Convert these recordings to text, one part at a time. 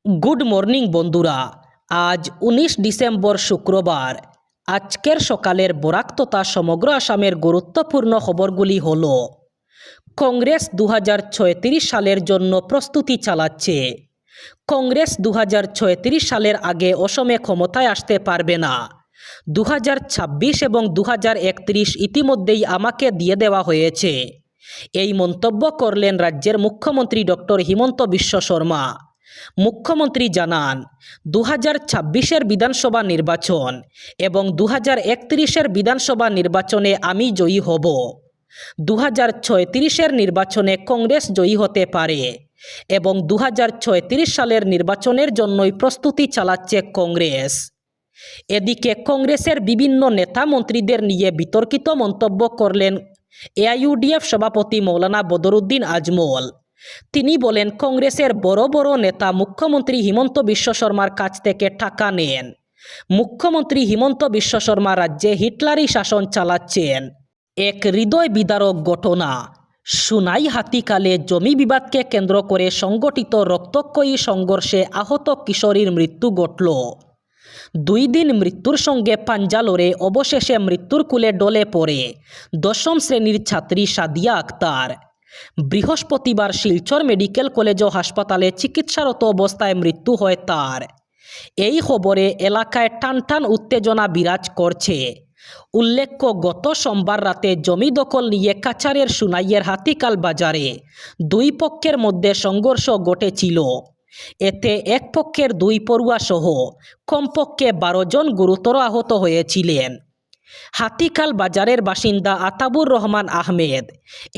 Good morning বন্ধুরা। আজ ১৯ December শুক্রবার। আজকের সকালের বরাক তথা সমগ্র আসামের গুরুত্বপূর্ণ খবরগুলি হল: কংগ্রেস ২০৩৬ সালের জন্য প্রস্তুতি চালাচ্ছে। কংগ্রেস ২০৩৬ সালের আগে অসমে ক্ষমতায় আসতে পারবে না। ২০২৬ এবং ২০৩১ ইতিমধ্যেই আমাকে দিয়ে দেওয়া হয়েছে। এই মন্তব্য করলেন রাজ্যের মুখ্যমন্ত্রী ডক্টর হিমন্ত বিশ্ব শর্মা। মুখ্যমন্ত্রী জানান, ২০২৬-এর বিধানসভা নির্বাচন এবং ২০৩১-এর বিধানসভা নির্বাচনে আমি জয়ী হব। ২০৩৬-এর নির্বাচনে কংগ্রেস জয়ী হতে পারে এবং ২০৩৬ সালের নির্বাচনের জন্যই প্রস্তুতি চালাচ্ছে কংগ্রেস। এদিকে কংগ্রেসের বিভিন্ন নেতা মন্ত্রীদের নিয়ে বিতর্কিত মন্তব্য করলেন এআইইউডিএফ সভাপতি মৌলানা বদরুদ্দিন আজমল। তিনি বলেন, কংগ্রেসের বড় বড় নেতা মুখ্যমন্ত্রী হিমন্ত বিশ্ব শর্মার কাছ থেকে টাকা নেন। মুখ্যমন্ত্রী হিমন্ত বিশ্ব শর্মা রাজ্যে হিটলারি শাসন চালাচ্ছেন। এক হৃদয় বিদারক ঘটনা। সুনাই হাতিকালে জমি বিবাদকে কেন্দ্র করে সংগঠিত রক্তক্ষয়ী সংঘর্ষে আহত কিশোরীর মৃত্যু ঘটল। ২ দিন মৃত্যুর সঙ্গে পাঞ্জা লড়ে অবশেষে মৃত্যুর কোলে ডলে পড়ে ১০ম শ্রেণীর ছাত্রী সাদিয়া আক্তার। বৃহস্পতিবার শিলচর মেডিকেল কলেজ ও হাসপাতালে চিকিৎসারত অবস্থায় মৃত্যু হয় তার। এই খবরে এলাকায় টানটান উত্তেজনা বিরাজ করছে। উল্লেখ্য, গত সোমবার রাতে জমি দখল নিয়ে কাছাড়ের সুনাইয়ের হাতিকাল বাজারে দুই পক্ষের মধ্যে সংঘর্ষ ঘটেছিল। এতে এক পক্ষের ২ পড়ুয়া সহ কমপক্ষে ১২ জন গুরুতর আহত হয়েছিলেন। হাতিকাল বাজারের বাসিন্দা আতাবুর রহমান আহমেদ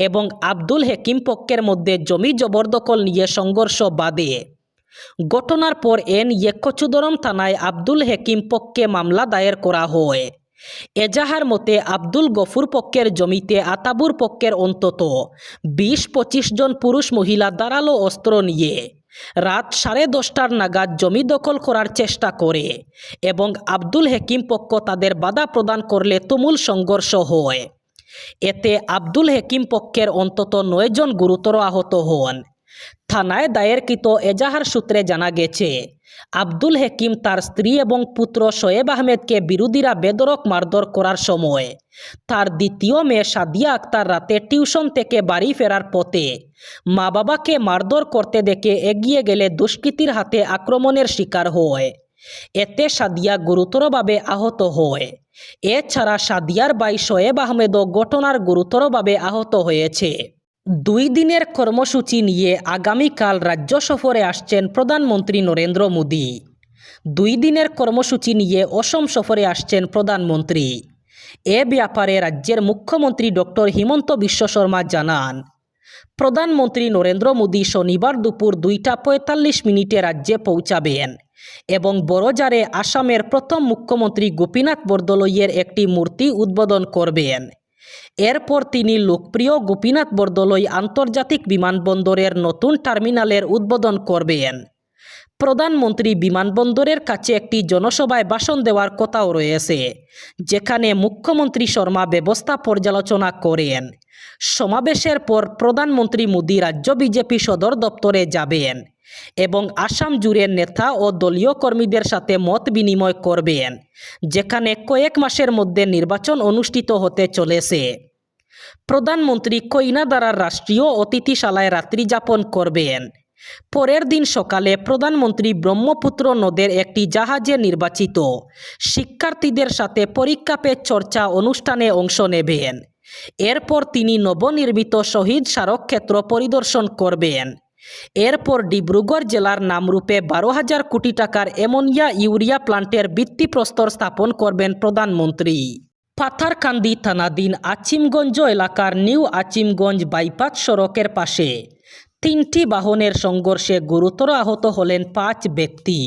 এবং আব্দুল হেকিম পক্ষের মধ্যে জমি জবরদখল নিয়ে সংঘর্ষ বাধে। ঘটনার পর নিয়ে কচুদরম থানায় আব্দুল হেকিম পক্ষে মামলা দায়ের করা হয়। এজাহার মতে আব্দুল গফুর পক্ষের জমিতে আতাবুর পক্ষের অন্তত ২০-২৫ জন পুরুষ মহিলা ধারালো অস্ত্র নিয়ে রাত ১০:৩০ নাগাদ জমি দখল করার চেষ্টা করে এবং আব্দুল হেকিম পক্ষ তাদের বাধা প্রদান করলে তুমুল সংঘর্ষ হয়। এতে আব্দুল হেকিম পক্ষের অন্তত ৯ জন গুরুতর আহত হন। থানায় দায়েরকৃত এজাহার সূত্রে জানা গেছে, আব্দুল হেকিম তার স্ত্রী এবং পুত্র শোয়েব আহমেদকে বিরোধীরা বেধড়ক মারধর করার সময় তার দ্বিতীয় মেয়ে সাদিয়া আক্তার রাতে টিউশন থেকে বাড়ি ফেরার পথে মা বাবাকে মারধর করতে দেখে এগিয়ে গেলে দুষ্কৃতীর হাতে আক্রমণের শিকার হয়। এতে সাদিয়া গুরুতরভাবে আহত হয়। এছাড়া সাদিয়ার ভাই শোয়েব আহমেদও ঘটনার গুরুতরভাবে আহত হয়েছে। ২ দিনের কর্মসূচি নিয়ে আগামীকাল রাজ্য সফরে আসছেন প্রধানমন্ত্রী নরেন্দ্র মোদী। ২ দিনের কর্মসূচি নিয়ে অসম সফরে আসছেন প্রধানমন্ত্রী। এ ব্যাপারে রাজ্যের মুখ্যমন্ত্রী ডক্টর হিমন্ত বিশ্ব শর্মা জানান, প্রধানমন্ত্রী নরেন্দ্র মোদী শনিবার দুপুর ২টা ৪৫ রাজ্যে পৌঁছাবেন এবং বড়জারে আসামের প্রথম মুখ্যমন্ত্রী গোপীনাথ বরদলৈয়ের একটি মূর্তি উদ্বোধন করবেন। এরপর তিনি লোকপ্রিয় গোপীনাথ বরদলৈ আন্তর্জাতিক বিমানবন্দরের নতুন টার্মিনালের উদ্বোধন করবেন। প্রধানমন্ত্রী বিমানবন্দরের কাছে একটি জনসভায় ভাষণ দেওয়ার কথাও রয়েছে, যেখানে মুখ্যমন্ত্রী শর্মা ব্যবস্থা পর্যালোচনা করেন। সমাবেশের পর প্রধানমন্ত্রী মোদী রাজ্য বিজেপি সদর দপ্তরে যাবেন এবং আসাম জুড়ে নেতা ও দলীয় কর্মীদের সাথে মত বিনিময় করবেন, যেখানে কয়েক মাসের মধ্যে নির্বাচন অনুষ্ঠিত হতে চলেছে। প্রধানমন্ত্রী কইনাদারার রাষ্ট্রীয় অতিথিশালায় রাত্রি যাপন করবেন। পরের দিন সকালে প্রধানমন্ত্রী ব্রহ্মপুত্র নদের একটি জাহাজে নির্বাচিত শিক্ষার্থীদের সাথে পরীক্ষা পে চর্চা অনুষ্ঠানে অংশ নেবেন। এরপর তিনি নবনির্মিত শহীদ স্মারকক্ষেত্র পরিদর্শন করবেন। এরপর ডিব্রুগড় জেলার নামরূপে ১২,০০০ কোটি টাকার অ্যামোনিয়া ইউরিয়া প্লান্টের ভিত্তিপ্রস্তর স্থাপন করবেন প্রধানমন্ত্রী। পাথারকান্দি থানাধীন আচিমগঞ্জ এলাকার নিউ আচিমগঞ্জ বাইপাস সড়কের পাশে ৩টি বাহনের সংঘর্ষে গুরুতর আহত হলেন ৫ ব্যক্তি।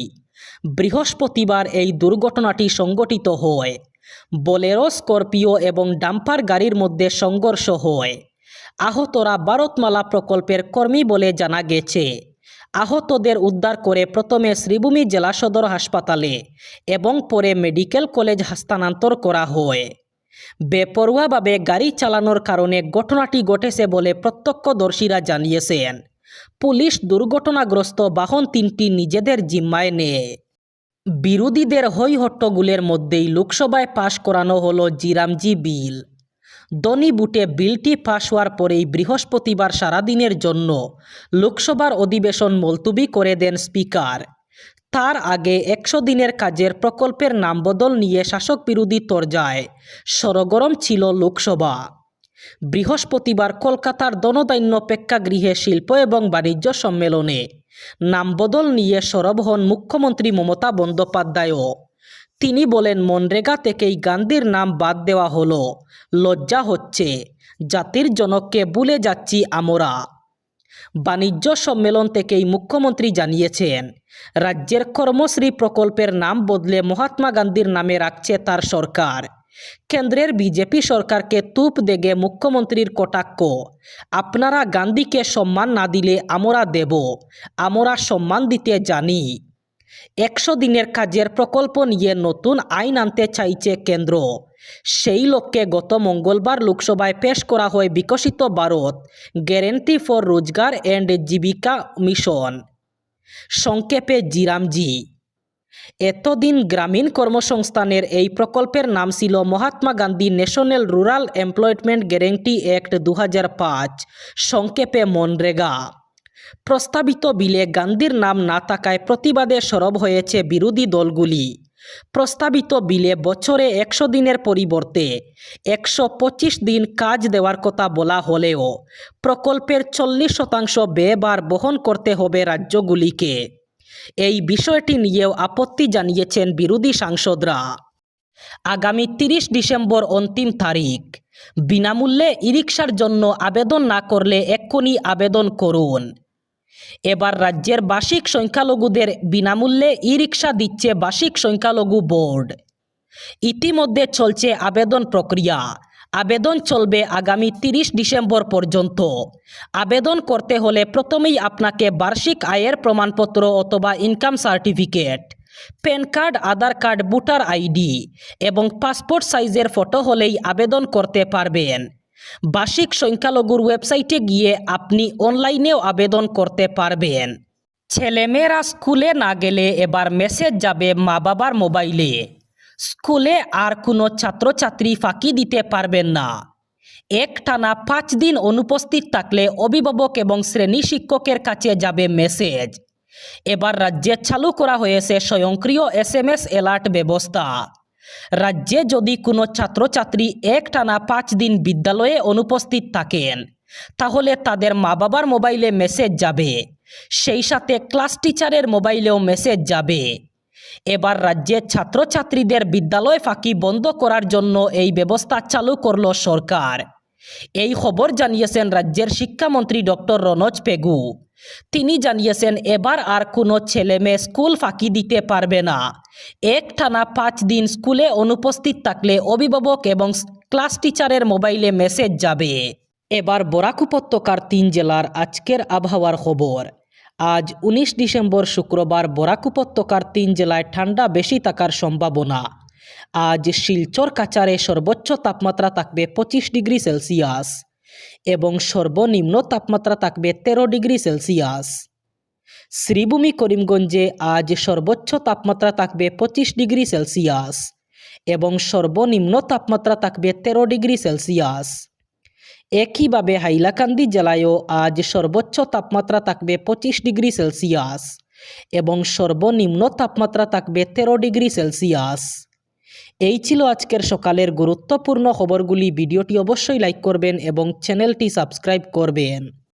বৃহস্পতিবার এই দুর্ঘটনাটি সংঘটিত হয়। বোলেরো, স্করপিও এবং ডাম্পার গাড়ির মধ্যে সংঘর্ষ হয়। আহতরা ভারতমালা প্রকল্পের কর্মী বলে জানা গেছে। আহতদের উদ্ধার করে প্রথমে শ্রীভূমি জেলা সদর হাসপাতালে এবং পরে মেডিকেল কলেজ স্থানান্তর করা হয়। বেপরোয়াভাবে গাড়ি চালানোর কারণে ঘটনাটি ঘটেছে বলে প্রত্যক্ষদর্শীরা জানিয়েছেন। পুলিশ দুর্ঘটনাগ্রস্ত বাহন 3টি নিজেদের জিম্মায় নেয়। বিরোধীদের হইহট্টগোলের মধ্যেই লোকসভায় পাশ করানো হলো জিরামজি বিল। দনি বুটে বিলটি পাশ হওয়ার পরেই বৃহস্পতিবার সারাদিনের জন্য লোকসভার অধিবেশন মুলতবি করে দেন স্পিকার। তার আগে 100 দিনের কাজের প্রকল্পের নামবদল নিয়ে শাসক বিরোধী তরজায় সরগরম ছিল লোকসভা। বৃহস্পতিবার কলকাতার দনদৈন্য প্রেক্ষাগৃহে শিল্প এবং বাণিজ্য সম্মেলনে নামবদল নিয়ে সরব হন মুখ্যমন্ত্রী মমতা বন্দ্যোপাধ্যায়ও। তিনি বলেন, মনরেগা থেকেই গান্ধীর নাম বাদ দেওয়া হলো, লজ্জা হচ্ছে, জাতির জনককে ভুলে যাচ্ছি আমরা। বাণিজ্য সম্মেলন থেকেই মুখ্যমন্ত্রী জানিয়েছেন, রাজ্যের কর্মশ্রী প্রকল্পের নাম বদলে মহাত্মা গান্ধীর নামে রাখছে তার সরকার। কেন্দ্রের বিজেপি সরকারকে তুপ দেগে মুখ্যমন্ত্রীর কটাক্ষ, আপনারা গান্ধীকে সম্মান না দিলে আমরা দেব, আমরা সম্মান দিতে জানি। 100 দিনের কাজের প্রকল্প নিয়ে নতুন আইন আনতে চাইছে কেন্দ্র। সেই লক্ষ্যে গত মঙ্গলবার লোকসভায় পেশ করা হয় বিকশিত ভারত গ্যারেন্টি ফর রোজগার অ্যান্ড জীবিকা মিশন, সংক্ষেপে জিরামজি। এতদিন গ্রামীণ কর্মসংস্থানের এই প্রকল্পের নাম ছিল Mahatma Gandhi national rural employment guarantee act 2005, সংক্ষেপে মনরেগা। প্রস্তাবিত বিলে গান্ধীর নাম না থাকায় প্রতিবাদে সরব হয়েছে বিরোধী দলগুলি। প্রস্তাবিত বিলে বছরে 100 দিনের পরিবর্তে 125 দিন কাজ দেওয়ার কথা বলা হলেও প্রকল্পের 40% ব্যয়ভার বহন করতে হবে রাজ্যগুলিকে। এই বিষয়টি নিয়েও আপত্তি জানিয়েছেন বিরোধী সাংসদরা। আগামী 30 ডিসেম্বর অন্তিম তারিখ। বিনামূল্যে ই-রিকশার জন্য আবেদন না করলে এক্ষুনি আবেদন করুন। এবার রাজ্যের ভাষিক সংখ্যালঘুদের বিনামূল্যে ই-রিকশা দিচ্ছে ভাষিক সংখ্যালঘু বোর্ড। ইতিমধ্যে চলছে আবেদন প্রক্রিয়া। আবেদন চলবে আগামী 30 ডিসেম্বর পর্যন্ত। আবেদন করতে হলে প্রথমেই আপনাকে বার্ষিক আয়ের প্রমাণপত্র অথবা ইনকাম সার্টিফিকেট, প্যান কার্ড, আধার কার্ড, ভোটার আইডি এবং পাসপোর্ট সাইজের ফটো হলেই আবেদন করতে পারবেন। ভাষিক সংখ্যালঘুর ওয়েবসাইটে গিয়ে আপনি অনলাইনেও আবেদন করতে পারবেন। ছেলেমেয়েরা স্কুলে না গেলে এবার মেসেজ যাবে মা বাবার মোবাইলে। স্কুলে আর কোনো ছাত্রছাত্রী ফাঁকি দিতে পারবেন না। একটানা 5 দিন অনুপস্থিত থাকলে অভিভাবক এবং শ্রেণী শিক্ষকের কাছে যাবে মেসেজ। এবার রাজ্যে চালু করা হয়েছে স্বয়ংক্রিয় SMS অ্যালার্ট ব্যবস্থা। রাজ্যে যদি কোনো ছাত্রছাত্রী একটানা 5 দিন বিদ্যালয়ে অনুপস্থিত থাকেন, তাহলে তাদের মা বাবার মোবাইলে মেসেজ যাবে, সেই সাথে ক্লাস টিচারের মোবাইলেও মেসেজ যাবে। এবার রাজ্যে ছাত্রছাত্রীদের বিদ্যালয় ফাঁকি বন্ধ করার জন্য এই ব্যবস্থা চালু করল সরকার। এই খবর জানিয়েছেন রাজ্যের শিক্ষামন্ত্রী ডক্টর রনোজ পেগু। তিনি জানিয়েছেন, এবার আর কোনো ছেলে মেয়ে স্কুল ফাঁকি দিতে পারবে না। একটানা 5 দিন স্কুলে অনুপস্থিত থাকলে অভিভাবক এবং ক্লাস টিচারের মোবাইলে মেসেজ যাবে। এবার বরাক উপত্যকার 3 জেলার আজকের আবহাওয়ার খবর। আজ 19 ডিসেম্বর শুক্রবার বরাক উপত্যকার 3 জেলায় ঠান্ডা বেশি থাকার সম্ভাবনা। আজ শিলচর কাছাড়ে সর্বোচ্চ তাপমাত্রা থাকবে 25 ডিগ্রি সেলসিয়াস এবং সর্বনিম্ন তাপমাত্রা থাকবে 13 ডিগ্রি সেলসিয়াস। শ্রীভূমি করিমগঞ্জে আজ সর্বোচ্চ তাপমাত্রা থাকবে 25 ডিগ্রি সেলসিয়াস এবং সর্বনিম্ন তাপমাত্রা থাকবে 13 ডিগ্রি সেলসিয়াস। একইভাবে হাইলাকান্দি জেলায়ও আজ সর্বোচ্চ তাপমাত্রা থাকবে 25 ডিগ্রি সেলসিয়াস এবং সর্বনিম্ন তাপমাত্রা থাকবে 13 ডিগ্রি সেলসিয়াস। এই ছিল আজকের সকালের গুরুত্বপূর্ণ খবরগুলি। ভিডিওটি অবশ্যই লাইক করবেন এবং চ্যানেলটি সাবস্ক্রাইব করবেন।